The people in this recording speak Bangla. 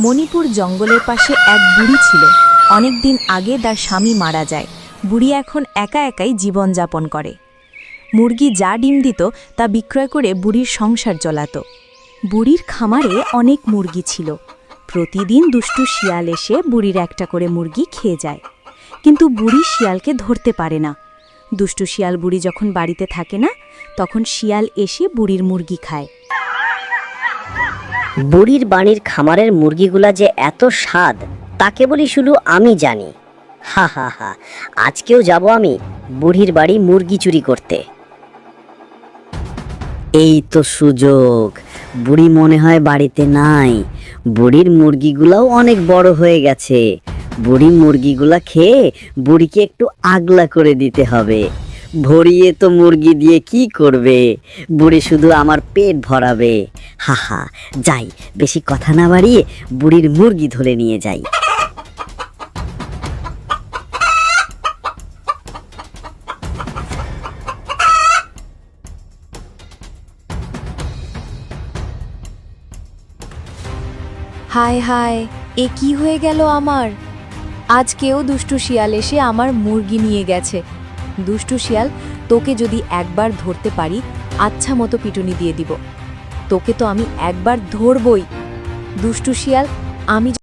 মণিপুর জঙ্গলের পাশে এক বুড়ি ছিল। অনেক দিন আগে তার স্বামী মারা যায়। বুড়ি এখন একা একাই জীবনযাপন করে। মুরগি যা ডিম দিত তা বিক্রয় করে বুড়ির সংসার চলাত। বুড়ির খামারে অনেক মুরগি ছিল। প্রতিদিন দুষ্টু শিয়াল এসে বুড়ির একটা করে মুরগি খেয়ে যায়। কিন্তু বুড়ি শিয়ালকে ধরতে পারে না। দুষ্টু শিয়াল বুড়ি যখন বাড়িতে থাকে না, তখন শিয়াল এসে বুড়ির মুরগি খায়। বুড়ির বাড়ির খামারের মুরগিগুলা যে এত স্বাদ তা কেবলই শুধু আমি জানি। হা হা হা, আজকেও যাব আমি বুড়ির বাড়ি মুরগি চুরি করতে। এই তো সুযোগ, বুড়ি মনে হয় বাড়িতে নাই। বুড়ির মুরগিগুলাও অনেক বড় হয়ে গেছে। বুড়ি মুরগিগুলা খেয়ে বুড়িকে একটু আগলা করে দিতে হবে। ভরিয়ে তো মুরগি দিয়ে কি করবে, বুড়ি শুধু আমার পেট ভরাবে। হা হা, যাই, বেশি কথা না বাড়িয়ে বুড়ির মুরগি ধরে নিয়ে যাই। হায় হায়, এ কি হয়ে গেল আমার? আজকেও দুষ্টু শিয়াল এসে আমার মুরগি নিয়ে গেছে। দুষ্টু শিয়াল, তোকে যদি একবার ধরতে পারি, আচ্ছা মতো পিটুনি দিয়ে দিব। তোকে তো আমি একবার ধরবই। দুষ্টু শিয়াল, আমি